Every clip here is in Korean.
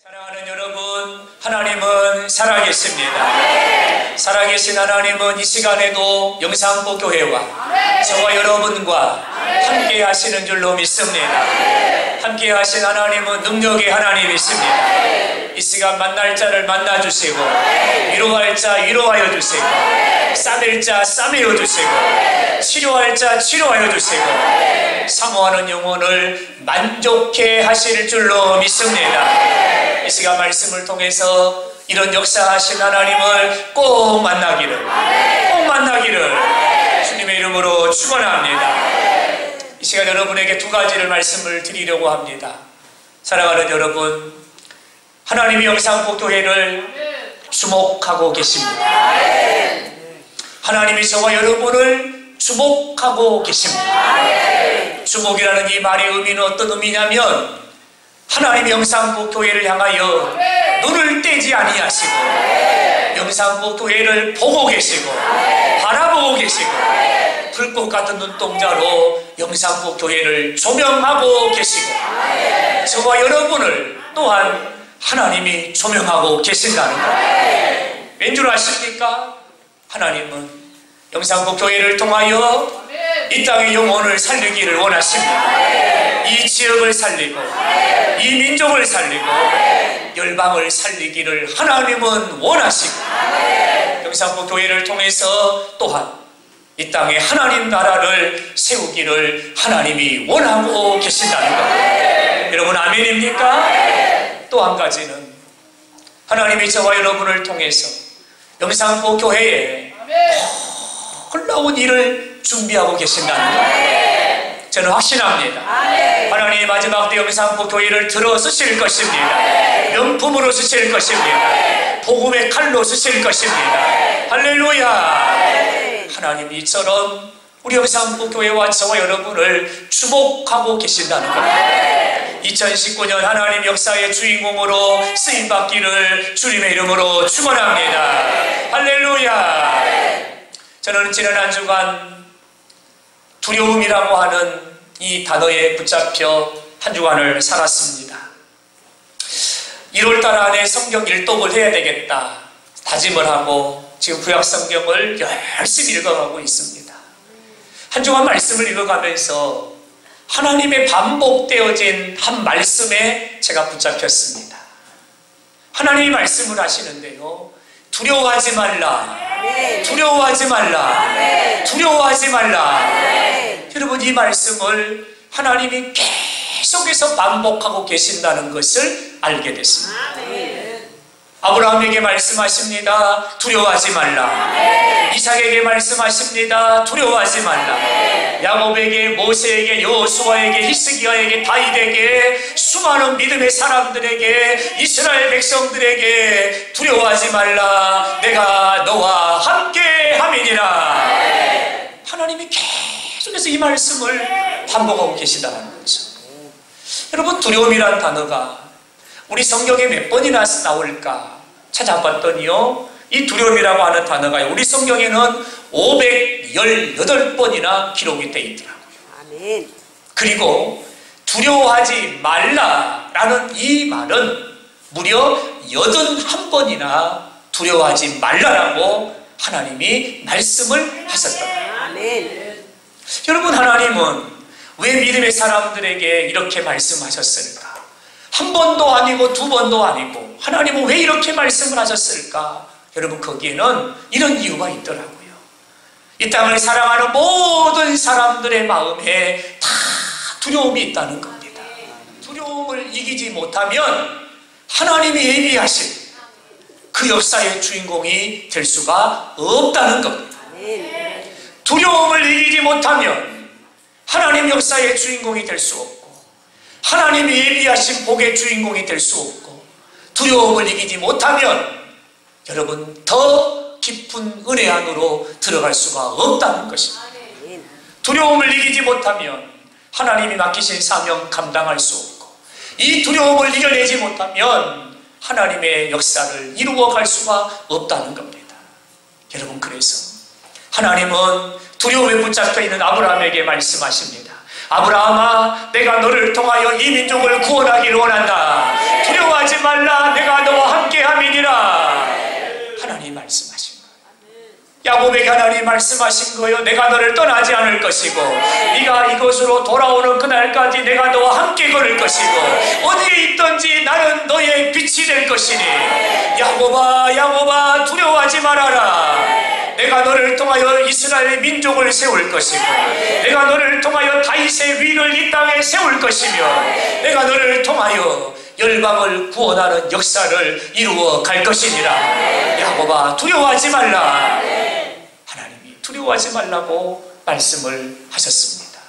사랑하는 여러분, 하나님은 살아계십니다. 살아계신 하나님은 이 시간에도 영산포 교회와 저와 여러분과 함께 하시는 줄로 믿습니다. 함께 하신 하나님은 능력의 하나님이십니다. 이 시간 만날 자를 만나주시고, 위로할 자 위로하여 주시고, 싸맬 자 싸매어 주시고, 치료할 자 치료하여 주시고, 사모하는 영혼을 만족해 하실 줄로 믿습니다. 이 시간 말씀을 통해서 이런 역사하신 하나님을 꼭 만나기를, 꼭 만나기를 주님의 이름으로 축원합니다. 이 시간 여러분에게 두 가지를 말씀을 드리려고 합니다. 사랑하는 여러분, 하나님이 영산포 교회를 주목하고 계십니다. 하나님이 저와 여러분을 주목하고 계십니다. 주목이라는 이 말의 의미는 어떤 의미냐면, 하나님이 영산포 교회를 향하여 눈을 떼지 아니하시고 영산포 교회를 보고 계시고 바라보고 계시고 불꽃 같은 눈동자로 영산포 교회를 조명하고 계시고, 저와 여러분을 또한 하나님이 조명하고 계신다는 것. 왠 줄 아십니까? 하나님은 영산포 교회를 통하여 이 땅의 영혼을 살리기를 원하십니다. 이 지역을 살리고 이 민족을 살리고 열방을 살리기를 하나님은 원하시고, 영산포 교회를 통해서 또한 이 땅에 하나님 나라를 세우기를 하나님이 원하고 계신다는 것. 여러분 아멘입니까? 또 한 가지는 하나님이 저와 여러분을 통해서 영산포 교회에 놀라운 일을 준비하고 계신다는 것. 저는 확신합니다. 하나님이 마지막 때 영산포 교회를 들어 쓰실 것입니다. 명품으로 쓰실 것입니다. 복음의 칼로 쓰실 것입니다. 할렐루야. 하나님이 이처럼 우리 영산포 교회와 저와 여러분을 주목하고 계신다는 것. 2019년 하나님 역사의 주인공으로 쓰임받기를 주님의 이름으로 축원합니다. 할렐루야. 저는 지난 한 주간 두려움이라고 하는 이 단어에 붙잡혀 한 주간을 살았습니다. 1월달 안에 성경 일독을 해야 되겠다 다짐을 하고 지금 구약 성경을 열심히 읽어가고 있습니다. 한 주간 말씀을 읽어가면서 하나님의 반복되어진 한 말씀에 제가 붙잡혔습니다. 하나님이 말씀을 하시는데요, 두려워하지 말라, 두려워하지 말라, 두려워하지 말라. 여러분, 이 말씀을 하나님이 계속해서 반복하고 계신다는 것을 알게 됐습니다. 아브라함에게 말씀하십니다. 두려워하지 말라. 이삭에게 말씀하십니다. 두려워하지 말라. 야곱에게, 모세에게, 여호수아에게, 히스기야에게, 다윗에게, 수많은 믿음의 사람들에게, 이스라엘 백성들에게 두려워하지 말라. 내가 너와 함께 함이니라. 하나님이 계속해서 이 말씀을 반복하고 계시다는 거죠. 여러분, 두려움이란 단어가 우리 성경에 몇 번이나 나올까 찾아봤더니요, 이 두려움이라고 하는 단어가 우리 성경에는 518번이나 기록이 되어 있더라고요. 아멘. 그리고 두려워하지 말라라는 이 말은 무려 81번이나 두려워하지 말라라고 하나님이 말씀을 하셨더라고요. 아멘. 여러분, 하나님은 왜 믿음의 사람들에게 이렇게 말씀하셨을까? 한 번도 아니고 두 번도 아니고 하나님은 왜 이렇게 말씀을 하셨을까? 여러분, 거기에는 이런 이유가 있더라고요. 이 땅을 사랑하는 모든 사람들의 마음에 다 두려움이 있다는 겁니다. 두려움을 이기지 못하면 하나님이 예비하신 그 역사의 주인공이 될 수가 없다는 겁니다. 두려움을 이기지 못하면 하나님 역사의 주인공이 될 수 없고, 하나님이 예비하신 복의 주인공이 될 수 없고, 두려움을 이기지 못하면 여러분 더 깊은 은혜 안으로 들어갈 수가 없다는 것입니다. 두려움을 이기지 못하면 하나님이 맡기신 사명 감당할 수 없고, 이 두려움을 이겨내지 못하면 하나님의 역사를 이루어갈 수가 없다는 겁니다. 여러분, 그래서 하나님은 두려움에 붙잡혀 있는 아브라함에게 말씀하십니다. 아브라함아, 내가 너를 통하여 이 민족을 구원하기를 원한다. 두려워하지 말라. 야곱에게 하나님 말씀하신 거요. 내가 너를 떠나지 않을 것이고 네가 이곳으로 돌아오는 그날까지 내가 너와 함께 걸을 것이고 어디에 있든지 나는 너의 빛이 될 것이니 야곱아 야곱아 두려워하지 말아라. 내가 너를 통하여 이스라엘의 민족을 세울 것이고 내가 너를 통하여 다윗의 위를 이 땅에 세울 것이며 내가 너를 통하여 열방을 구원하는 역사를 이루어 갈 것이니라. 야곱아 두려워하지 말라. 하나님이 두려워하지 말라고 말씀을 하셨습니다.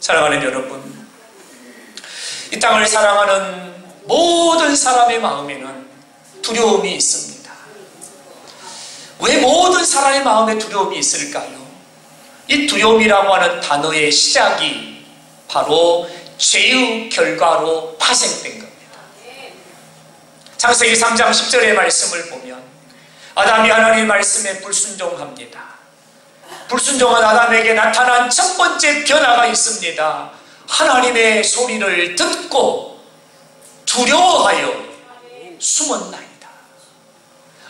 사랑하는 여러분, 이 땅을 사랑하는 모든 사람의 마음에는 두려움이 있습니다. 왜 모든 사람의 마음에 두려움이 있을까요? 이 두려움이라고 하는 단어의 시작이 바로 죄의 결과로 파생된 겁니다. 창세기 3장 10절의 말씀을 보면 아담이 하나님의 말씀에 불순종합니다. 불순종한 아담에게 나타난 첫 번째 변화가 있습니다. 하나님의 소리를 듣고 두려워하여 숨었나이다.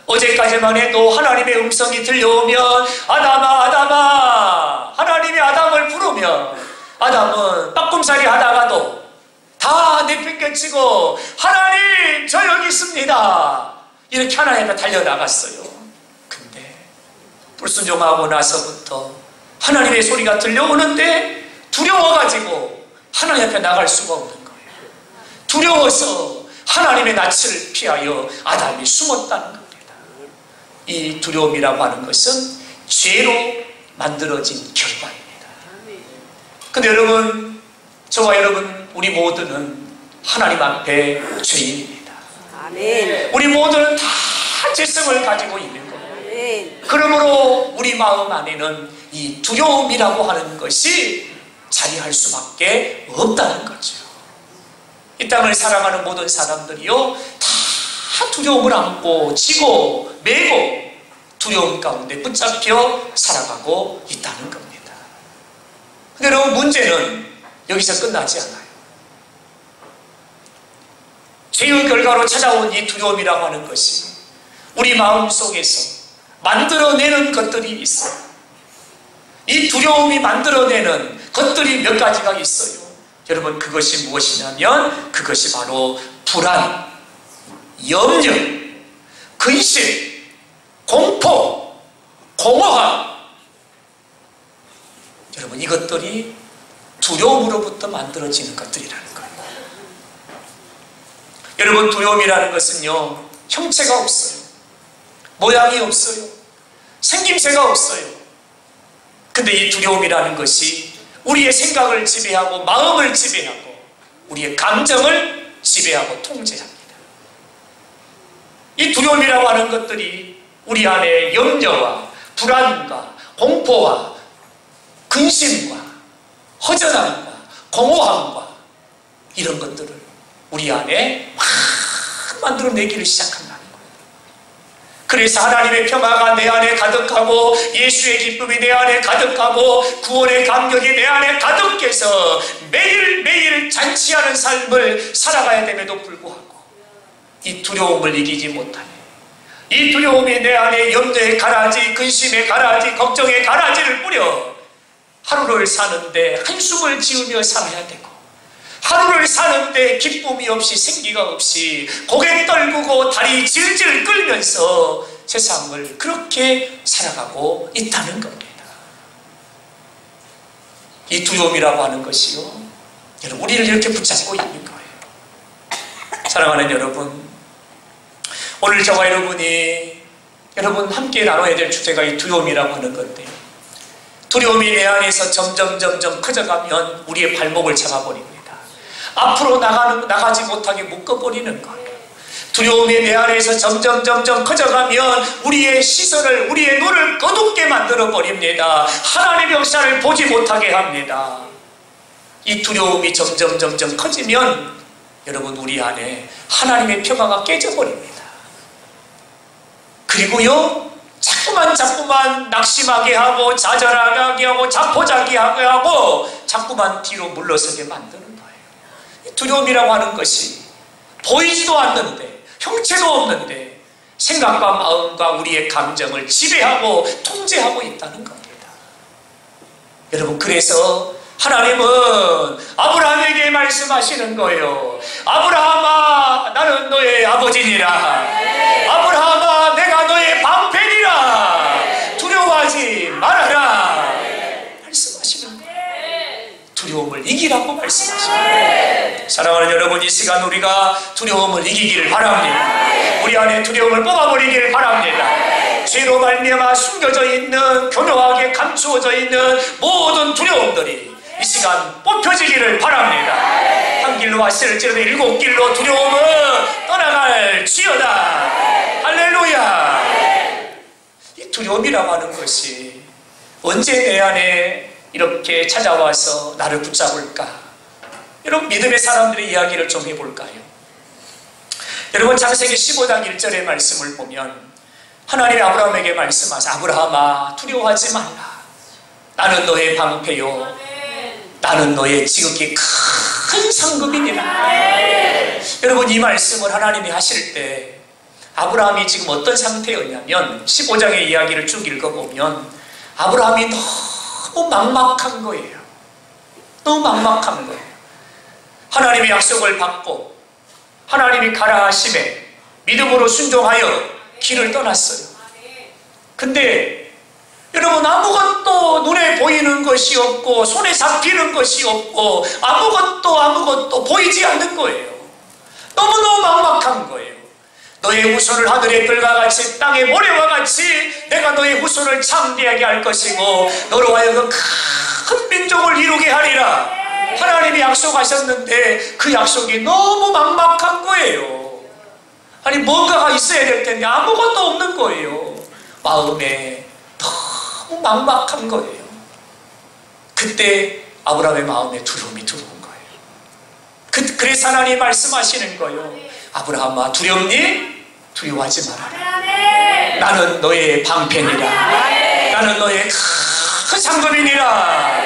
어제까지만 해도 하나님의 음성이 들려오면 아담아 아담아 하나님이 아담을 부르면 아담은 빠꿈살이 하다가도 다 내팽개치고 하나님 저 여기 있습니다 이렇게 하나님 앞에 달려나갔어요. 근데 불순종하고 나서부터 하나님의 소리가 들려오는데 두려워가지고 하나님 앞에 나갈 수가 없는 거예요. 두려워서 하나님의 낯을 피하여 아담이 숨었다는 겁니다. 이 두려움이라고 하는 것은 죄로 만들어진 결과입니다. 근데 여러분, 저와 여러분 우리 모두는 하나님 앞에 죄인입니다. 아멘. 우리 모두는 다 죄성을 가지고 있는 거예요. 아멘. 그러므로 우리 마음 안에는 이 두려움이라고 하는 것이 자리할 수밖에 없다는 거죠. 이 땅을 사랑하는 모든 사람들이요 다 두려움을 안고 지고 매고 두려움 가운데 붙잡혀 살아가고 있다는 겁니다. 그런데 여러분 문제는 여기서 끝나지 않아요. 죄의 결과로 찾아온 이 두려움이라고 하는 것이 우리 마음속에서 만들어내는 것들이 있어요. 이 두려움이 만들어내는 것들이 몇 가지가 있어요. 여러분 그것이 무엇이냐면 그것이 바로 불안, 염려, 근심, 공포, 공허함. 여러분 이것들이 두려움으로부터 만들어지는 것들이라는 거예요. 여러분 두려움이라는 것은요 형체가 없어요. 모양이 없어요. 생김새가 없어요. 근데 이 두려움이라는 것이 우리의 생각을 지배하고 마음을 지배하고 우리의 감정을 지배하고 통제합니다. 이 두려움이라고 하는 것들이 우리 안에 염려와 불안과 공포와 근심과 허전함과 공허함과 이런 것들을 우리 안에 막 만들어내기를 시작한다는 거예요. 그래서 하나님의 평화가 내 안에 가득하고 예수의 기쁨이 내 안에 가득하고 구원의 감격이 내 안에 가득해서 매일매일 잔치하는 삶을 살아가야 됨에도 불구하고 이 두려움을 이기지 못하네. 이 두려움이 내 안에 염려의 가라지, 근심의 가라지, 걱정의 가라지를 뿌려 하루를 사는데 한숨을 지으며 살아야 되고 하루를 사는데 기쁨이 없이 생기가 없이 고개 떨구고 다리 질질 끌면서 세상을 그렇게 살아가고 있다는 겁니다. 이 두려움이라고 하는 것이요 여러분 우리를 이렇게 붙잡고 있는 거예요. 사랑하는 여러분, 오늘 저와 여러분 함께 나눠야 될 주제가 이 두려움이라고 하는 건데요. 두려움이 내 안에서 점점 커져가면 우리의 발목을 잡아버립니다. 앞으로 나가지 못하게 묶어버리는 거예요. 두려움이 내 안에서 점점 커져가면 우리의 시선을, 우리의 눈을 어둡게 만들어버립니다. 하나님의 역사를 보지 못하게 합니다. 이 두려움이 점점 커지면 여러분 우리 안에 하나님의 평화가 깨져버립니다. 그리고요 자꾸만 낙심하게 하고 좌절하게 하고 자포자기하게 하고 자꾸만 뒤로 물러서게 만드는 거예요. 두려움이라고 하는 것이 보이지도 않는데 형체도 없는데 생각과 마음과 우리의 감정을 지배하고 통제하고 있다는 겁니다. 여러분, 그래서 하나님은 아브라함에게 말씀하시는 거예요. 아브라함아, 나는 너의 아버지니라. 아브라함아, 내가 너의 방패니라. 두려워하지 말아라. 말씀하시는 거예요. 두려움을 이기라고 말씀하시는 거예요. 사랑하는 여러분, 이 시간 우리가 두려움을 이기기를 바랍니다. 우리 안에 두려움을 뽑아버리기를 바랍니다. 죄로 말미암아 숨겨져 있는, 교묘하게 감추어져 있는 모든 두려움들이 이 시간 뽑혀지기를 바랍니다. 한 길로 왔을지라도 7길로 두려움은 떠나갈지어다. 할렐루야. 이 두려움이라고 하는 것이 언제 내 안에 이렇게 찾아와서 나를 붙잡을까? 여러분, 믿음의 사람들의 이야기를 좀 해볼까요? 여러분, 창세기 15장 1절의 말씀을 보면 하나님이 아브라함에게 말씀하사 아브라함아, 두려워하지 말라. 나는 너의 방패요, 나는 너의 지극히 큰 상급이니라. 여러분, 이 말씀을 하나님이 하실 때 아브라함이 지금 어떤 상태였냐면 15장의 이야기를 쭉 읽어보면 아브라함이 너무 막막한 거예요. 너무 막막한 거예요. 하나님의 약속을 받고 하나님이 가라 하심에 믿음으로 순종하여 길을 떠났어요. 근데 여러분, 아무것도 눈에 보이는 것이 없고 손에 잡히는 것이 없고 아무것도 보이지 않는 거예요. 너무너무 막막한 거예요. 너의 후손을 하늘의 별과 같이 땅의 모래와 같이 내가 너의 후손을 창대하게 할 것이고 너로 하여금 큰 민족을 이루게 하리라. 하나님이 약속하셨는데 그 약속이 너무 막막한 거예요. 아니, 뭔가가 있어야 될 텐데 아무것도 없는 거예요. 마음에 너무 막막한 거예요. 그때 아브라함의 마음에 두려움이 들어온 거예요. 그래서 하나님이 말씀하시는 거예요. 아브라함아, 두렵니? 두려워하지 마라. 나는 너의 방패니라. 나는 너의 큰 상급이니라.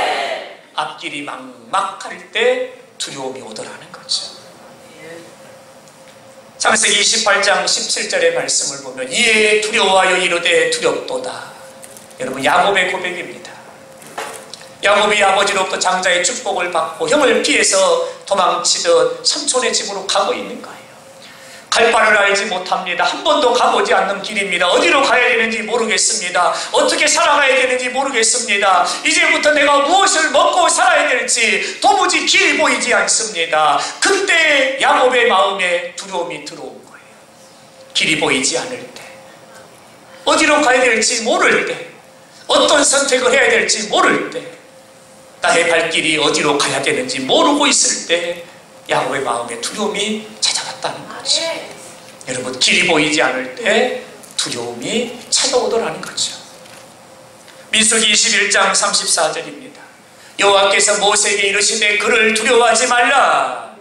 앞길이 막막할 때 두려움이 오더라는 거죠. 창세기 28장 17절의 말씀을 보면 이에 두려워하여 이르되 두렵도다. 여러분, 야곱의 고백입니다. 야곱이 아버지로부터 장자의 축복을 받고 형을 피해서 도망치듯 삼촌의 집으로 가고 있는 거예요. 갈 바를 알지 못합니다. 한 번도 가보지 않는 길입니다. 어디로 가야 되는지 모르겠습니다. 어떻게 살아가야 되는지 모르겠습니다. 이제부터 내가 무엇을 먹고 살아야 될지 도무지 길이 보이지 않습니다. 그때 야곱의 마음에 두려움이 들어온 거예요. 길이 보이지 않을 때, 어디로 가야 될지 모를 때, 어떤 선택을 해야 될지 모를 때, 나의 발길이 어디로 가야 되는지 모르고 있을 때 야곱의 마음에 두려움이 찾아왔다는 거죠. 여러분, 길이 보이지 않을 때 두려움이 찾아오더라는 거죠. 민수기 21장 34절입니다. 여호와께서 모세에게 이르시되 그를 두려워하지 말라.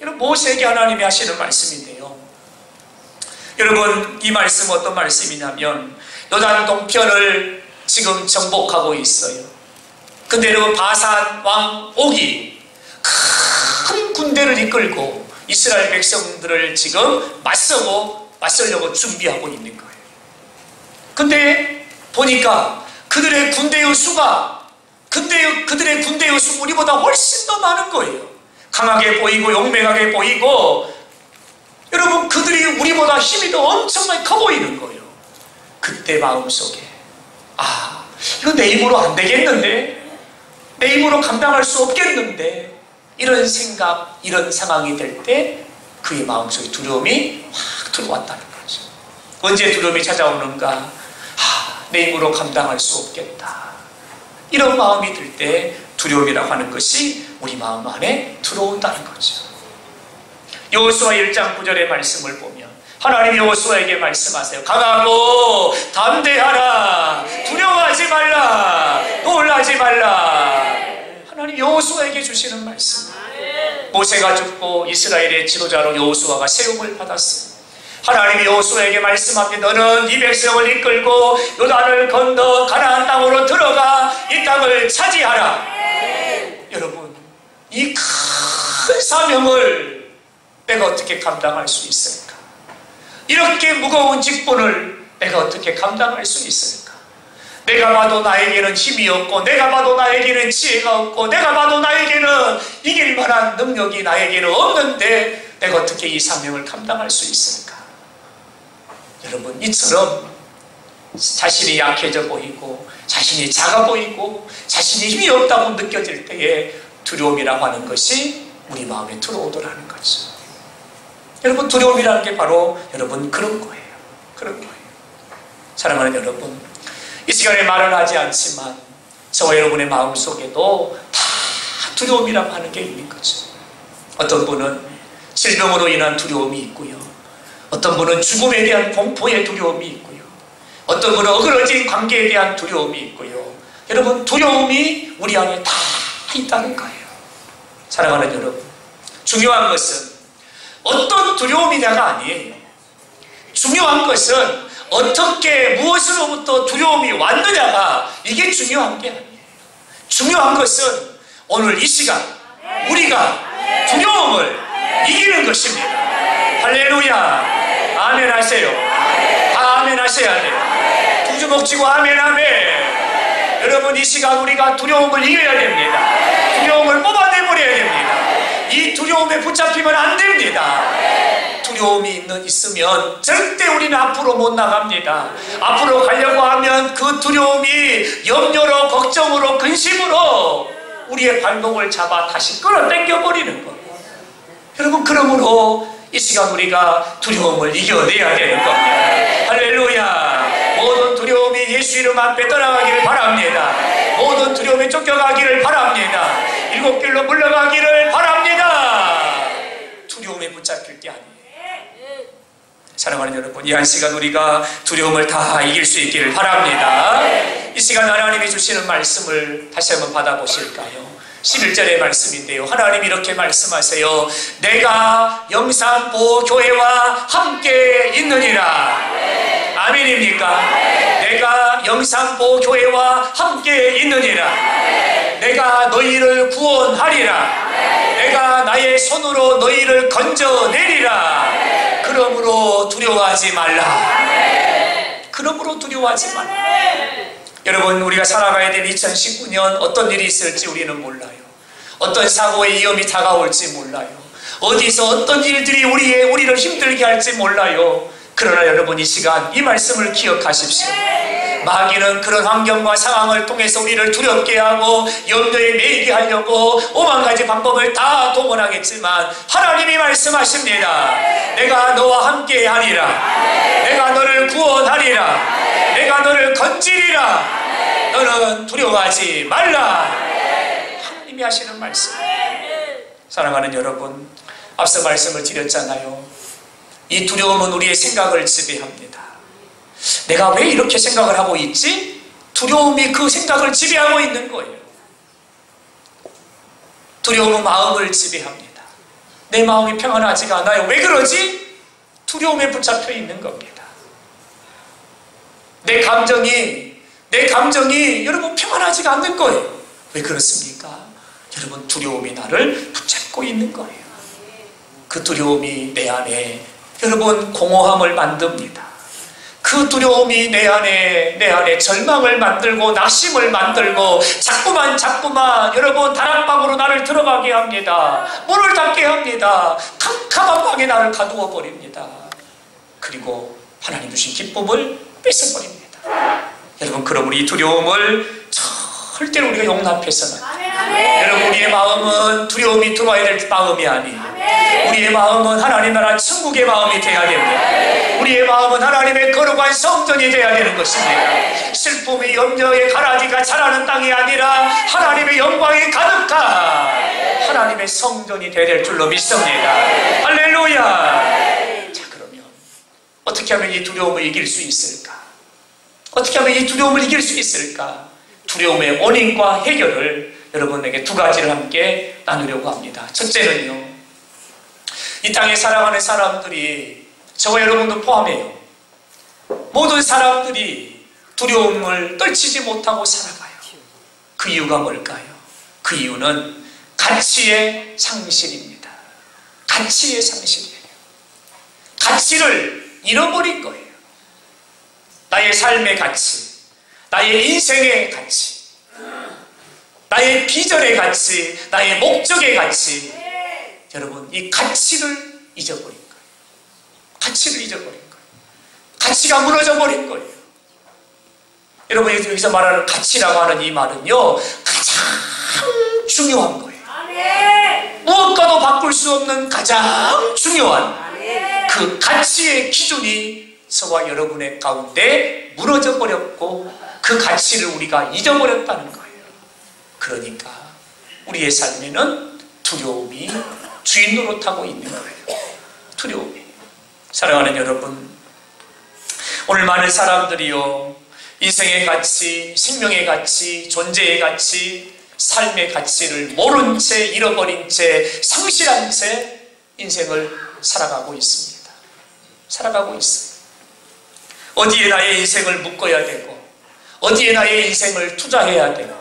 여러분, 모세에게 하나님이 하시는 말씀인데요. 여러분, 이 말씀은 어떤 말씀이냐면 요단 동편을 지금 정복하고 있어요. 근데 여러분, 바산 왕 옥이 큰 군대를 이끌고 이스라엘 백성들을 지금 맞서려고 준비하고 있는 거예요. 근데 보니까 그들의 군대의 수가 우리보다 훨씬 더 많은 거예요. 강하게 보이고 용맹하게 보이고, 여러분, 그들이 우리보다 힘이 더 엄청나게 커 보이는 거예요. 그때 마음속에 이거 내 힘으로 안 되겠는데, 내 힘으로 감당할 수 없겠는데, 이런 생각, 이런 상황이 될 때 그의 마음속에 두려움이 확 들어왔다는 거죠. 언제 두려움이 찾아오는가? 내 힘으로 감당할 수 없겠다. 이런 마음이 들 때 두려움이라고 하는 것이 우리 마음 안에 들어온다는 거죠. 여호수아 1장 9절의 말씀을 보면 하나님이 여호수아에게 말씀하세요. 강하고 담대하라. 두려워하지 말라. 놀라지 말라. 하나님 여호수아에게 주시는 말씀. 모세가 죽고 이스라엘의 지도자로 여호수아가 세움을 받았습니다. 하나님이 여호수아에게 말씀합니다. 너는 이 백성을 이끌고 요단을 건너 가나안 땅으로 들어가 이 땅을 차지하라. 여러분, 이 큰 사명을 내가 어떻게 감당할 수 있을까? 이렇게 무거운 직분을 내가 어떻게 감당할 수 있을까? 내가 봐도 나에게는 힘이 없고, 내가 봐도 나에게는 지혜가 없고, 내가 봐도 나에게는 이길 만한 능력이 나에게는 없는데 내가 어떻게 이 사명을 감당할 수 있을까? 여러분, 이처럼 자신이 약해져 보이고 자신이 작아 보이고 자신이 힘이 없다고 느껴질 때에 두려움이라고 하는 것이 우리 마음에 들어오더라는 거죠. 여러분, 두려움이라는 게 바로 여러분 그런 거예요. 그런 거예요. 사랑하는 여러분, 이 시간에 말을 하지 않지만 저와 여러분의 마음속에도 다 두려움이라고 하는 게 있는 거죠. 어떤 분은 질병으로 인한 두려움이 있고요, 어떤 분은 죽음에 대한 공포의 두려움이 있고요, 어떤 분은 어그러진 관계에 대한 두려움이 있고요. 여러분, 두려움이 우리 안에 다 있다는 거예요. 사랑하는 여러분, 중요한 것은 어떤 두려움이냐가 아니에요. 중요한 것은 어떻게 무엇으로부터 두려움이 왔느냐가 이게 중요한 게 아니에요. 중요한 것은 오늘 이 시간 우리가 두려움을 이기는 것입니다. 할렐루야. 아멘 하세요. 다 아멘 하셔야 돼요. 두 주먹 쥐고 아멘 아멘. 여러분, 이 시간 우리가 두려움을 이겨야 됩니다. 두려움을 뽑아내버려야 됩니다. 이 두려움에 붙잡히면 안 됩니다. 두려움이 있으면 절대 우리는 앞으로 못 나갑니다. 앞으로 가려고 하면 그 두려움이 염려로, 걱정으로, 근심으로 우리의 발목을 잡아 다시 끌어당겨 버리는 거예요. 여러분, 그러므로 이 시간 우리가 두려움을 이겨내야 되는 겁니다. 할렐루야. 모든 두려움이 예수 이름 앞에 떠나가기를 바랍니다. 모든 두려움이 쫓겨가기를 바랍니다. 일곱 길로 물러가기를 바랍니다. 두려움에 붙잡힐 게 아니에요. 사랑하는 여러분, 이 한 시간 우리가 두려움을 다 이길 수 있기를 바랍니다. 이 시간 하나님이 주시는 말씀을 다시 한번 받아보실까요? 11절의 말씀인데요, 하나님이 이렇게 말씀하세요. 내가 영산보교회와 함께 있느니라. 아멘입니까? 내가 영산보교회와 함께 있느니라. 내가 너희를 구원하리라. 내가 나의 손으로 너희를 건져내리라. 그러므로 두려워하지 말라. 그러므로 두려워하지 말라. 여러분, 우리가 살아가야 될 2019년 어떤 일이 있을지 우리는 몰라요. 어떤 사고의 위험이 다가올지 몰라요. 어디서 어떤 일들이 우리를 힘들게 할지 몰라요. 그러나 여러분, 이 시간 이 말씀을 기억하십시오. 마귀는 그런 환경과 상황을 통해서 우리를 두렵게 하고 염려에 매이게 하려고 오만 가지 방법을 다 동원하겠지만 하나님이 말씀하십니다. 내가 너와 함께 하리라. 내가 너를 구원하리라. 내가 너를 건지리라. 너는 두려워하지 말라. 하나님이 하시는 말씀. 사랑하는 여러분, 앞서 말씀을 드렸잖아요. 이 두려움은 우리의 생각을 지배합니다. 내가 왜 이렇게 생각을 하고 있지? 두려움이 그 생각을 지배하고 있는 거예요. 두려움은 마음을 지배합니다. 내 마음이 평안하지가 않아요. 왜 그러지? 두려움에 붙잡혀 있는 겁니다. 내 감정이 여러분 평안하지가 않는 거예요. 왜 그렇습니까? 여러분, 두려움이 나를 붙잡고 있는 거예요. 그 두려움이 내 안에 여러분 공허함을 만듭니다. 그 두려움이 내 안에 절망을 만들고 낙심을 만들고 자꾸만 여러분 다락방으로 나를 들어가게 합니다. 문을 닫게 합니다. 캄캄한 방에 나를 가두어 버립니다. 그리고 하나님 주신 기쁨을 뺏어버립니다. 여러분, 그러므로 이 두려움을 절대로 우리가 용납해서는 여러분, 우리의 마음은 두려움이 들어와야 될 마음이 아니에요. 우리의 마음은 하나님 나라 천국의 마음이 되어야 됩니다. 우리의 마음은 하나님의 거룩한 성전이 되어야 되는 것입니다. 슬픔이 염려의 가라지가 자라는 땅이 아니라 하나님의 영광이 가득한 하나님의 성전이 되어야 될 줄로 믿습니다. 할렐루야. 자, 그러면 어떻게 하면 이 두려움을 이길 수 있을까? 어떻게 하면 이 두려움을 이길 수 있을까? 두려움의 원인과 해결을 여러분에게 두 가지를 함께 나누려고 합니다. 첫째는요, 이 땅에 살아가는 사람들이, 저와 여러분도 포함해요, 모든 사람들이 두려움을 떨치지 못하고 살아가요. 그 이유가 뭘까요? 그 이유는 가치의 상실입니다. 가치의 상실이에요. 가치를 잃어버린 거예요. 나의 삶의 가치, 나의 인생의 가치, 나의 비전의 가치, 나의 목적의 가치. 여러분, 이 가치를 잊어버린 거예요. 가치를 잊어버린 거예요. 가치가 무너져 버린 거예요. 여러분, 여기서 말하는 가치라고 하는 이 말은요, 가장 중요한 거예요. 무엇과도 바꿀 수 없는 가장 중요한 그 가치의 기준이 저와 여러분의 가운데 무너져 버렸고, 그 가치를 우리가 잊어버렸다는 거예요. 그러니까 우리의 삶에는 두려움이 주인 노릇하고 있는 거예요. 두려움이. 사랑하는 여러분, 오늘 많은 사람들이요, 인생의 가치, 생명의 가치, 존재의 가치, 삶의 가치를 모른 채, 잃어버린 채, 상실한 채 인생을 살아가고 있습니다. 살아가고 있어요. 어디에 나의 인생을 묶어야 되고, 어디에 나의 인생을 투자해야 되고,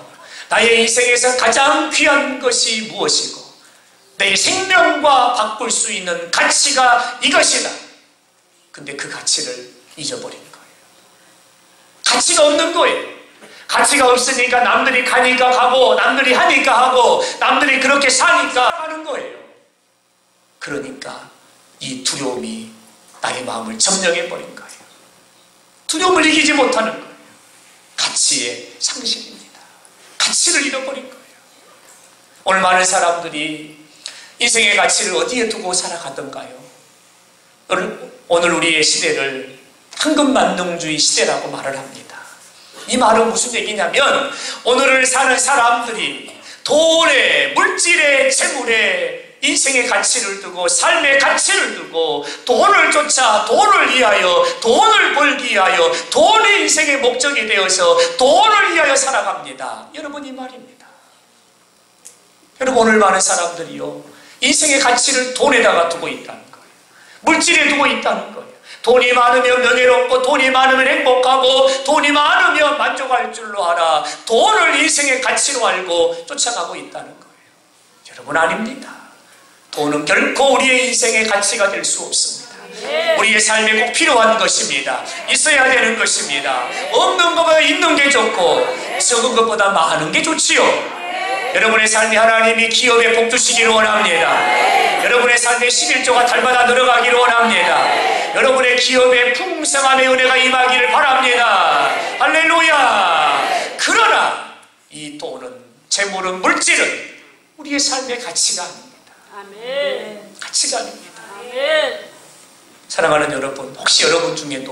나의 인생에서 가장 귀한 것이 무엇이고, 내 생명과 바꿀 수 있는 가치가 이것이다. 근데 그 가치를 잊어버린 거예요. 가치가 없는 거예요. 가치가 없으니까 남들이 가니까 가고, 남들이 하니까 하고, 남들이 그렇게 사니까 하는 거예요. 그러니까 이 두려움이 나의 마음을 점령해버린 거예요. 두려움을 이기지 못하는 거예요. 가치의 상실입니다. 가치를 잃어버린 거예요. 오늘 많은 사람들이 인생의 가치를 어디에 두고 살아가던가요? 오늘 우리의 시대를 황금만능주의 시대라고 말을 합니다. 이 말은 무슨 얘기냐면, 오늘을 사는 사람들이 돈에, 물질에, 재물에 인생의 가치를 두고, 삶의 가치를 두고, 돈을 쫓아, 돈을 위하여, 돈을 벌기 위하여, 돈이 인생의 목적이 되어서 돈을 위하여 살아갑니다. 여러분, 이 말입니다. 여러분, 오늘 많은 사람들이요, 인생의 가치를 돈에다가 두고 있다는 거예요. 물질에 두고 있다는 거예요. 돈이 많으면 명예롭고, 돈이 많으면 행복하고, 돈이 많으면 만족할 줄로 알아. 돈을 인생의 가치로 알고 쫓아가고 있다는 거예요. 여러분, 아닙니다. 돈은 결코 우리의 인생의 가치가 될 수 없습니다. 우리의 삶에 꼭 필요한 것입니다. 있어야 되는 것입니다. 없는 것보다 있는 게 좋고, 적은 것보다 많은 게 좋지요. 여러분의 삶이 하나님이 기업에 복 주시기를 원합니다. 여러분의 삶에 11조가 달마다 늘어가기를 원합니다. 여러분의 기업에 풍성함의 은혜가 임하기를 바랍니다. 할렐루야. 그러나 이 돈은, 재물은, 물질은 우리의 삶의 가치가 아닙니다. 아멘. 가치가 아닙니다. 아멘. 사랑하는 여러분, 혹시 여러분 중에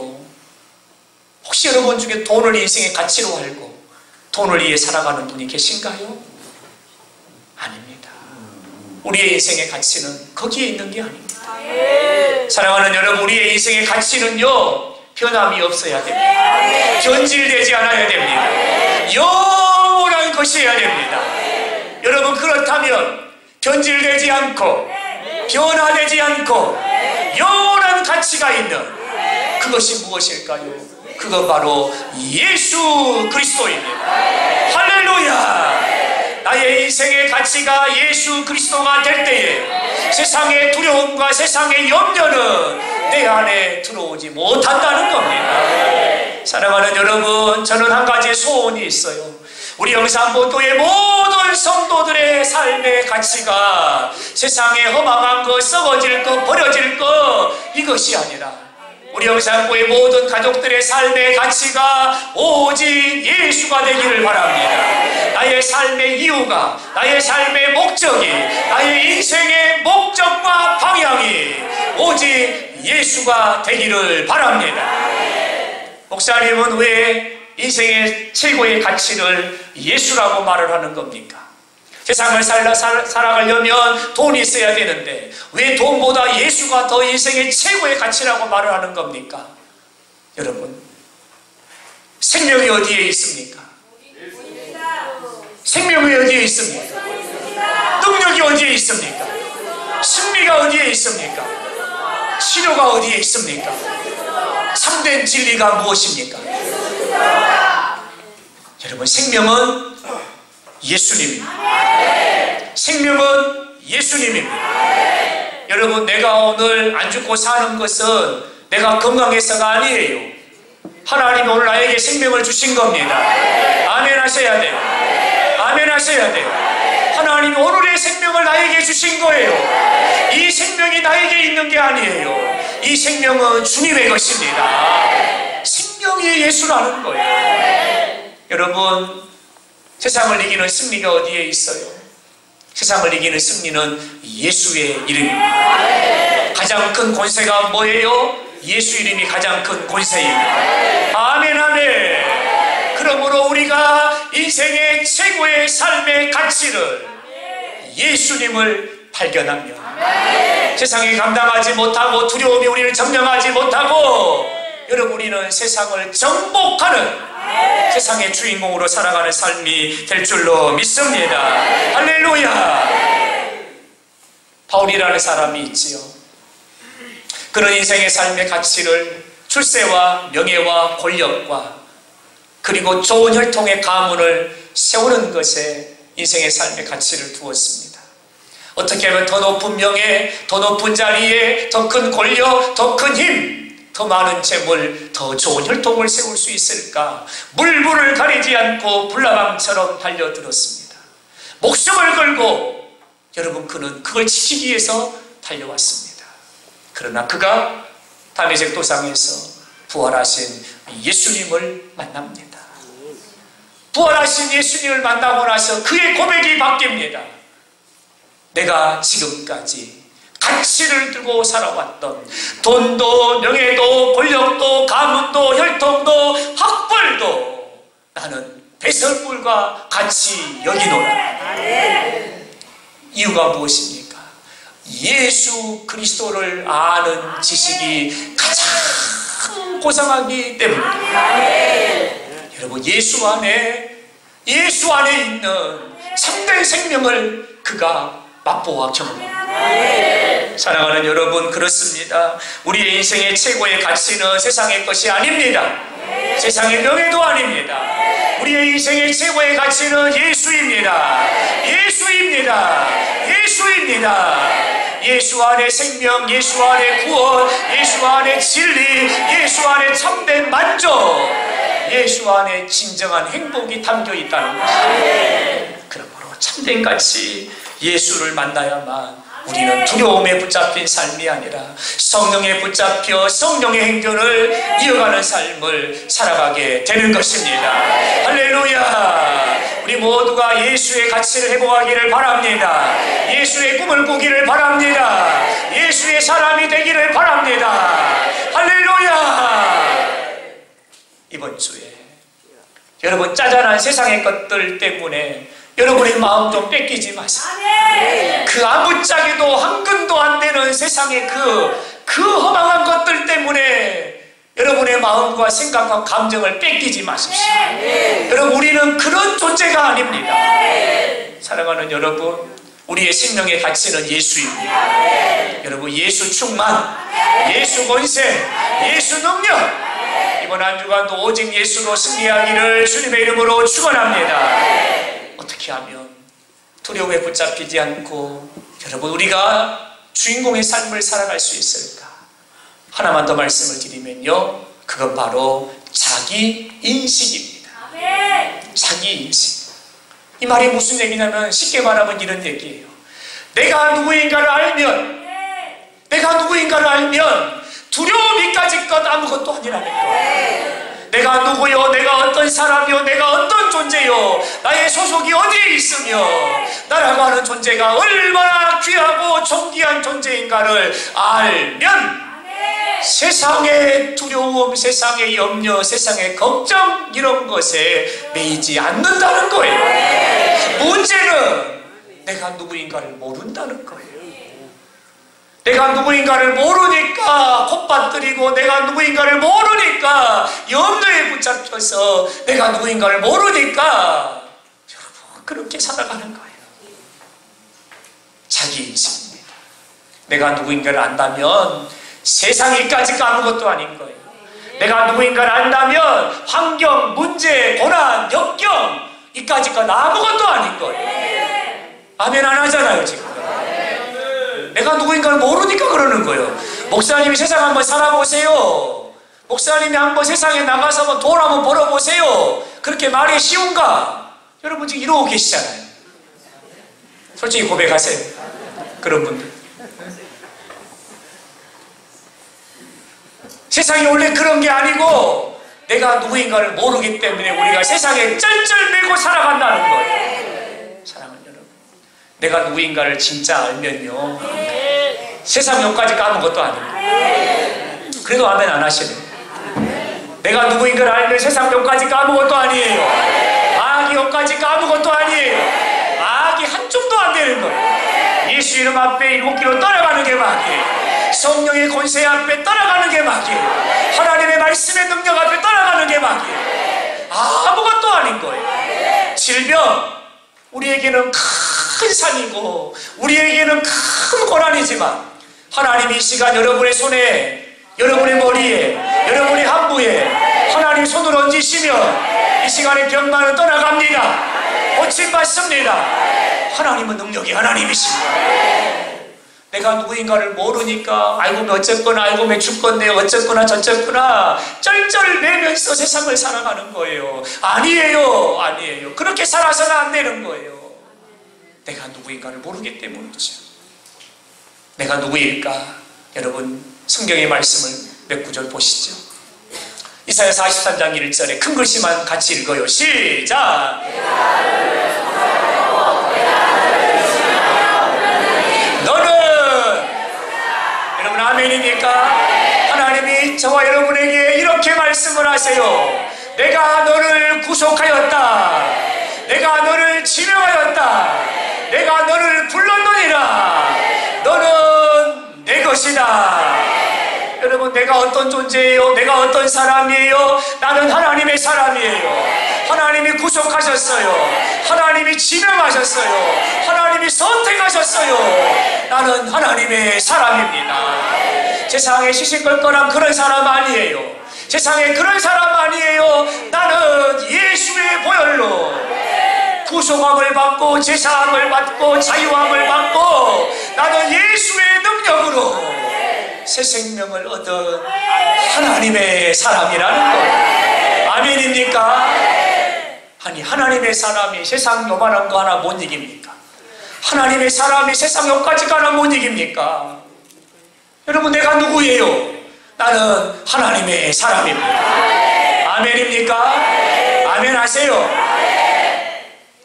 돈을 인생의 가치로 알고 돈을 위해 살아가는 분이 계신가요? 아닙니다. 우리의 인생의 가치는 거기에 있는 게 아닙니다. 아멘. 사랑하는 여러분, 우리의 인생의 가치는요, 변함이 없어야 됩니다. 변질되지 않아야 됩니다. 영원한 것이어야 됩니다. 여러분, 그렇다면 변질되지 않고 변화되지 않고 영원한 가치가 있는 그것이 무엇일까요? 그건 바로 예수 그리스도입니다. 할렐루야. 나의 인생의 가치가 예수 그리스도가 될 때에 세상의 두려움과 세상의 염려는 내 안에 들어오지 못한다는 겁니다. 사랑하는 여러분, 저는 한 가지 소원이 있어요. 우리 영산본교의 모든 성도들의 삶의 가치가 세상에 허망한 것, 썩어질 것, 버려질 것, 이것이 아니라 우리 영산교의 모든 가족들의 삶의 가치가 오직 예수가 되기를 바랍니다. 나의 삶의 이유가, 나의 삶의 목적이, 나의 인생의 목적과 방향이 오직 예수가 되기를 바랍니다. 목사님은 왜 인생의 최고의 가치를 예수라고 말을 하는 겁니까? 세상을 살아가려면 돈이 있어야 되는데 왜 돈보다 예수가 더 인생의 최고의 가치라고 말을 하는 겁니까? 여러분, 생명이 어디에 있습니까? 생명이 어디에 있습니까? 능력이 어디에 있습니까? 승리가 어디에 있습니까? 치료가 어디에 있습니까? 참된 진리가 무엇입니까? 여러분, 생명은 예수님입니다. 생명은 예수님입니다. 여러분, 내가 오늘 안 죽고 사는 것은 내가 건강해서가 아니에요. 하나님이 오늘 나에게 생명을 주신 겁니다. 아멘 하셔야 돼요. 아멘 하셔야 돼요. 하나님이 오늘의 생명을 나에게 주신 거예요. 이 생명이 나에게 있는 게 아니에요. 이 생명은 주님의 것입니다. 생명이 예수라는 거예요. 여러분, 세상을 이기는 승리가 어디에 있어요? 세상을 이기는 승리는 예수의 이름입니다. 가장 큰 권세가 뭐예요? 예수 이름이 가장 큰 권세입니다. 아멘 아멘. 그러므로 우리가 인생의 최고의 삶의 가치를 예수님을 발견하며 세상이 감당하지 못하고 두려움이 우리를 점령하지 못하고 여러분 우리는 세상을 정복하는 세상의 주인공으로 살아가는 삶이 될 줄로 믿습니다. 할렐루야. 바울이라는 사람이 있지요. 그런 인생의 삶의 가치를 출세와 명예와 권력과 그리고 좋은 혈통의 가문을 세우는 것에 인생의 삶의 가치를 두었습니다. 어떻게 하면 더 높은 명예, 더 높은 자리에 더 큰 권력, 더 큰 힘, 더 많은 재물, 더 좋은 혈통을 세울 수 있을까? 물불을 가리지 않고 불나방처럼 달려들었습니다. 목숨을 걸고 여러분 그는 그걸 지키기 위해서 달려왔습니다. 그러나 그가 다메섹 도상에서 부활하신 예수님을 만납니다. 부활하신 예수님을 만나고 나서 그의 고백이 바뀝니다. 내가 지금까지 가치를 두고 살아왔던 돈도 명예도 권력도 가문도 혈통도 학벌도 나는 배설물과 같이 여기노라. 이유가 무엇입니까? 예수 그리스도를 아는 지식이 가장 고상하기 때문입니다. 여러분 예수 안에 있는 참된 생명을 그가 맛보아 경험합니다. 사랑하는 여러분, 그렇습니다. 우리의 인생의 최고의 가치는 세상의 것이 아닙니다. 세상의 명예도 아닙니다. 우리의 인생의 최고의 가치는 예수입니다. 예수입니다. 예수입니다. 예수 안에 생명, 예수 안에 구원, 예수 안에 진리, 예수 안에 참된 만족, 예수 안에 진정한 행복이 담겨 있다는 것입니다. 그러므로 참된 가치 예수를 만나야만 우리는 두려움에 붙잡힌 삶이 아니라 성령에 붙잡혀 성령의 행전을 이어가는 삶을 살아가게 되는 것입니다. 할렐루야. 우리 모두가 예수의 가치를 회복하기를 바랍니다. 예수의 꿈을 꾸기를 바랍니다. 예수의 사람이 되기를 바랍니다. 할렐루야. 이번 주에 여러분 짜잘한 세상의 것들 때문에 여러분의 마음 좀 뺏기지 마세요. 그 아무짝에도 한 근도 안 되는 세상의 그 허망한 것들 때문에 여러분의 마음과 생각과 감정을 뺏기지 마십시오. 여러분 우리는 그런 존재가 아닙니다. 사랑하는 여러분, 우리의 생명의 가치는 예수입니다. 여러분 예수 충만, 예수 권세, 예수 능력, 이번 한 주간도 오직 예수로 승리하기를 주님의 이름으로 축원합니다. 어떻게 하면 두려움에 붙잡히지 않고 여러분 우리가 주인공의 삶을 살아갈 수 있을까? 하나만 더 말씀을 드리면요, 그건 바로 자기인식입니다. 자기인식. 이 말이 무슨 얘기냐면 쉽게 말하면 이런 얘기예요. 내가 누구인가를 알면 두려움이 까짓 것 아무것도 아니라는 거예요. 내가 누구요? 내가 어떤 사람이요? 내가 어떤 존재요? 나의 소속이 어디에 있으며 나라고 하는 존재가 얼마나 귀하고 존귀한 존재인가를 알면 세상의 두려움, 세상의 염려, 세상의 걱정 이런 것에 매이지 않는다는 거예요. 문제는 내가 누구인가를 모른다는 거예요. 내가 누구인가를 모르니까 콧받들이고 내가 누구인가를 모르니까 염려에 붙잡혀서 내가 누구인가를 모르니까 여러분 그렇게 살아가는 거예요. 자기인식입니다. 내가 누구인가를 안다면 세상이까지가 아무것도 아닌 거예요. 내가 누구인가를 안다면 환경, 문제, 고난, 역경 이까지가 아무것도 아닌 거예요. 아멘 안 하잖아요 지금. 내가 누구인가를 모르니까 그러는 거예요. 목사님이 세상 한번 살아보세요. 목사님이 한번 세상에 나가서 한번 돈 한번 벌어보세요. 그렇게 말이 쉬운가? 여러분 지금 이러고 계시잖아요. 솔직히 고백하세요. 그런 분들. 세상이 원래 그런 게 아니고 내가 누구인가를 모르기 때문에 우리가 세상에 쩔쩔매고 살아간다는 거예요. 사랑하는 여러분, 내가 누구인가를 진짜 알면요, 세상 욕까지 까는 것도 아니에요. 그래도 아멘 안 하시네요. 내가 누구인가를 알면 세상 욕까지 까는 것도 아니에요. 악이 욕까지 까는 것도 아니에요. 악이 한 줌도 안 되는 거예요. 예수 이름 앞에 7길로 떠나가는 게 막이에요. 성령의 권세 앞에 떠나가는 게 막이에요. 하나님의 말씀의 능력 앞에 떠나가는 게 막이에요. 아무것도 아닌 거예요. 질병, 우리에게는 큰 산이고 우리에게는 큰 고난이지만 하나님이 이 시간 여러분의 손에, 여러분의 머리에, 여러분의 함부에 하나님 손을 얹으시면 이 시간에 병만은 떠나갑니다. 고침받습니다. 하나님은 능력이 하나님이십니다. 내가 누구인가를 모르니까 알고 어쨌거나 알고 죽겠네, 어쨌거나 저쨌거나 쩔쩔매면서 세상을 살아가는 거예요. 아니에요. 아니에요. 그렇게 살아서는 안 되는 거예요. 내가 누구인가를 모르기 때문이죠. 내가 누구일까? 여러분 성경의 말씀을 몇 구절 보시죠. 이사야 43장 1절에 큰 글씨만 같이 읽어요. 시작! 너는, 여러분 아멘입니까? 하나님이 저와 여러분에게 이렇게 말씀을 하세요. 내가 너를 구속하였다. 내가 너를 지명하였다. 내가 너를 불렀느니라. 너는 내 것이다. 여러분 내가 어떤 존재예요? 내가 어떤 사람이에요? 나는 하나님의 사람이에요. 하나님이 구속하셨어요. 하나님이 지명하셨어요. 하나님이 선택하셨어요. 나는 하나님의 사람입니다. 세상에 시시껄껄한 그런 사람 아니에요. 세상에 그런 사람 아니에요. 나는 예수의 보혈로 구속함을 받고 제사함을 받고 자유함을 받고 나는 예수의 능력으로 새 생명을 얻은 하나님의 사람이라는 거예요. 아멘입니까? 아니 하나님의 사람이 세상 요만한 거 하나 못 이깁니까? 하나님의 사람이 세상 욕까지 하나 못 이깁니까? 여러분 내가 누구예요? 나는 하나님의 사람입니다. 아멘입니까? 아멘 하세요.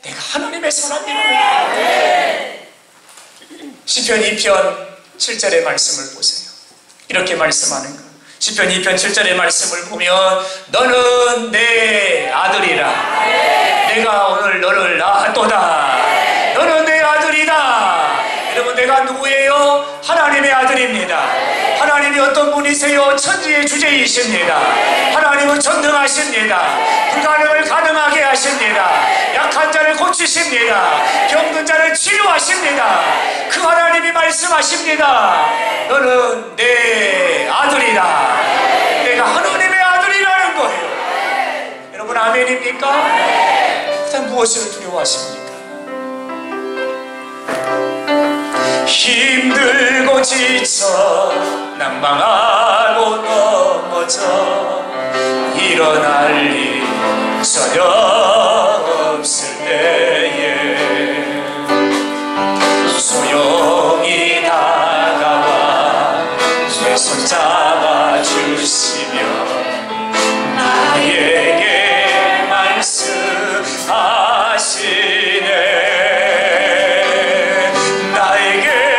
내가 하나님의 사람이라는 시편 2편 7절의 말씀을 보세요. 이렇게 말씀하는 거예요. 시편 2편 7절의 말씀을 보면 너는 내 아들이라. 내가 오늘 너를 낳았도다. 너는 내 아들이다. 여러분 내가 누구예요? 하나님의 아들입니다. 하나님이 어떤 분이세요? 천지의 주제이십니다. 하나님은 전능하십니다. 불가능을 가능하게 하십니다. 약한 자를 고치십니다. 병든 자를 치료하십니다. 그 하나님이 말씀하십니다. 너는 내 아들이다. 내가 하나님의 아들이라는 거예요. 여러분 아멘입니까? 그다음 무엇을 두려워하십니까? 힘들고 지쳐 낭망하고 넘어져 일어날 일 전혀 없을 때에 소용이 다가와 내 손 잡아주시며 나에게 말씀하시네. 나에게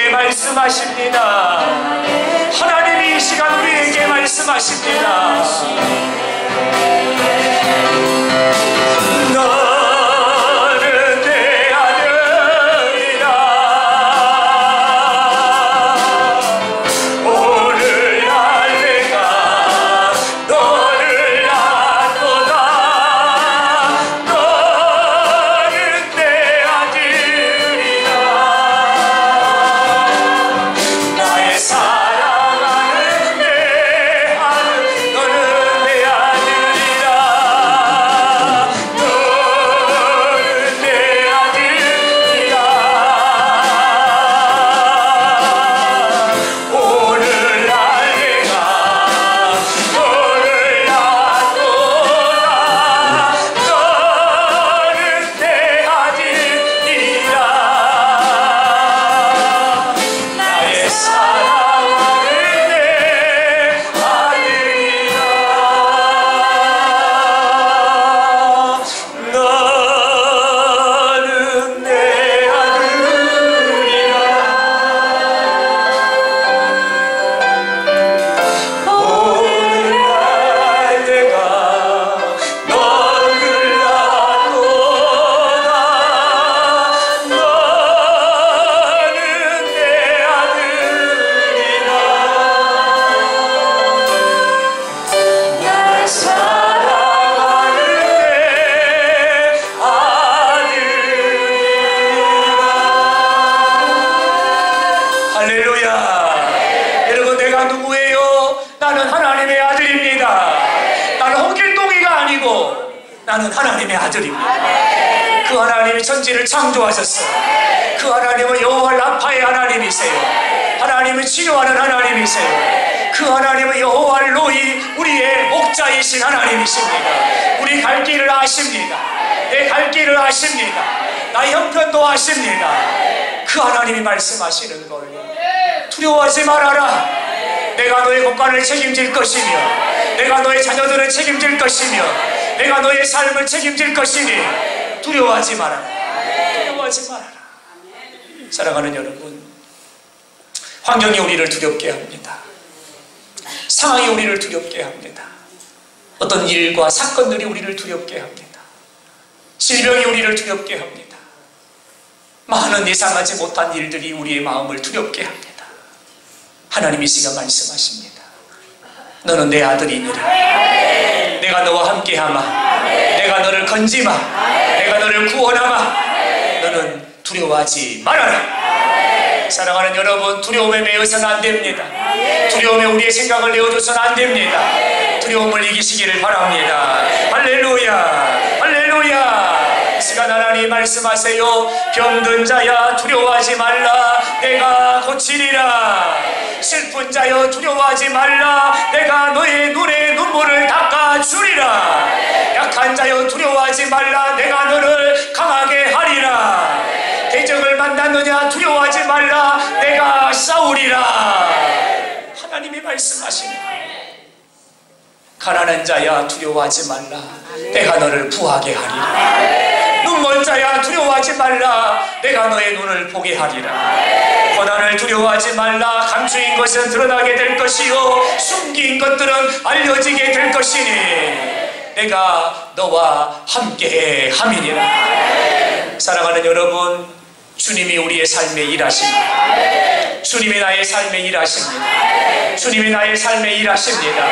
말씀하십니다. 하나님이 이 시간 우리에게 말씀하십니다. 너는 내 아들이라. 오늘날 내가 너를 낳았도다. 너는 내 아들이라. 나는 하나님의 아들입니다. 그 하나님이 천지를 창조하셨어요. 그 하나님은 여호와 라파의 하나님이세요. 하나님은 치료하는 하나님이세요. 그 하나님은 여호와 로이, 우리의 목자이신 하나님이십니다. 우리 갈 길을 아십니다. 내 갈 길을 아십니다. 나의 형편도 아십니다. 그 하나님이 말씀하시는 거예요. 두려워하지 말아라. 내가 너의 곳간을 책임질 것이며, 내가 너의 자녀들을 책임질 것이며, 내가 너의 삶을 책임질 것이니 두려워하지 말아라. 두려워하지 말아라. 사랑하는 여러분, 환경이 우리를 두렵게 합니다. 상황이 우리를 두렵게 합니다. 어떤 일과 사건들이 우리를 두렵게 합니다. 질병이 우리를 두렵게 합니다. 많은 예상하지 못한 일들이 우리의 마음을 두렵게 합니다. 하나님이 시가 말씀하십니다. 너는 내 아들이니라. 내가 너와 함께하마. 내가 너를 건지마. 내가 너를 구원하마. 너는 두려워하지 말아라. 사랑하는 여러분, 두려움에 매여서는 안 됩니다. 두려움에 우리의 생각을 내어줘서는 안 됩니다. 두려움을 이기시기를 바랍니다. 할렐루야, 할렐루야. 이 시간 하나님 말씀하세요. 병든 자야 두려워하지 말라. 내가 고치리라. 슬픈 자여 두려워하지 말라. 내가 너의 눈에 눈물을 닦아주리라. 약한 자여 두려워하지 말라. 내가 너를 강하게 하리라. 대적을 만났느냐 두려워하지 말라. 내가 싸우리라. 하나님이 말씀하십니다. 가난한 자야 두려워하지 말라. 내가 너를 부하게 하리라. 눈먼 자야 두려워하지 말라. 내가 너의 눈을 보게 하리라. 고난을 두려워하지 말라. 감추인 것은 드러나게 될 것이요 숨긴 것들은 알려지게 될 것이니 내가 너와 함께 함이니라. 사랑하는 여러분, 주님이 우리의 삶에 일하십니다. 주님이 나의 삶에 일하십니다. 주님이 나의 삶에 일하십니다.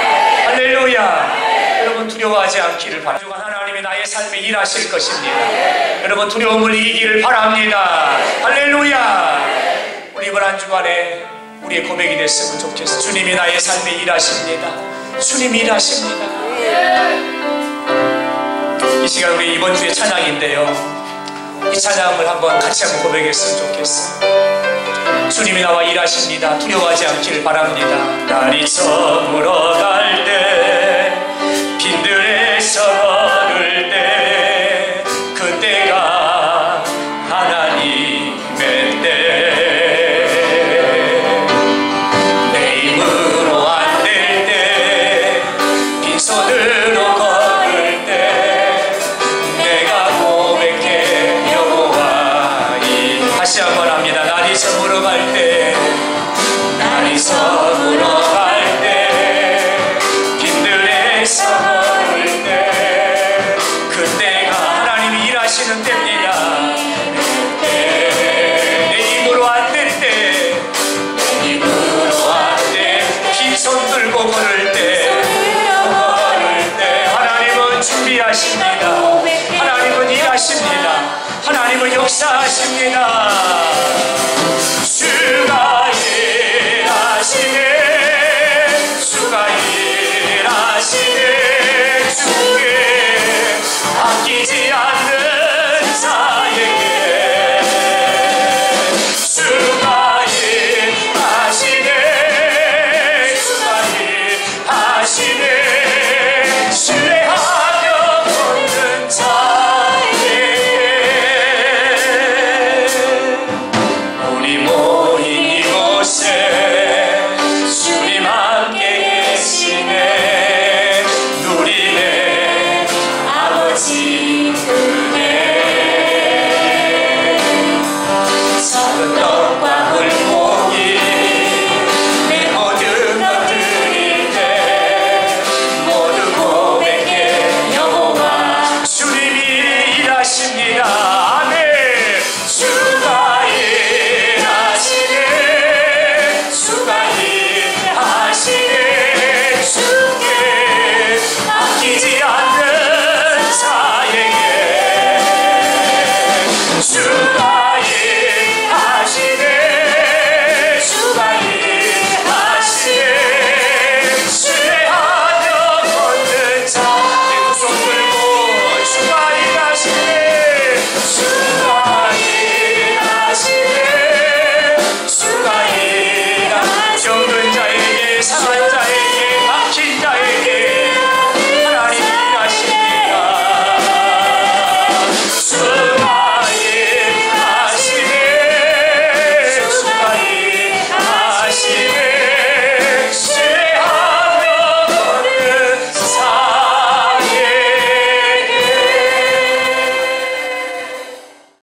할렐루야. 여러분, 두려워하지 않기를 바랍니다. 하나님이 나의 삶에 일하실 것입니다. 여러분, 두려움을 이기기를 바랍니다. 할렐루야. 우리 이번 한 주간에 우리의 고백이 됐으면 좋겠습니다. 주님이 나의 삶에 일하십니다. 주님이 일하십니다. 이 시간 우리 이번 주의 찬양인데요, 이 찬양을 한번 같이 한번 고백했으면 좋겠어요. 주님이 나와 일하십니다. 두려워하지 않기를 바랍니다. 날이 저물어갈 때, 빈들에서 걸을 때, 그때가 하나님의 때. 내 힘으로 안 될 때, 빈손으로 걸을 때, 내가 고백해 여호와 이. 다시 한번 합니다. 날이 저물어갈 때, 날이 저물어갈 때, 빈들에서 걸을 때, 그때가 하나님이 일하시는 때입니다. 내 힘으로 안 될 때, 내 힘으로 안 돼, 빈손 들고 걸을 때, 하나님은 준비하십니다. 하나님은 일하십니다. 하나님은 역사하십니다.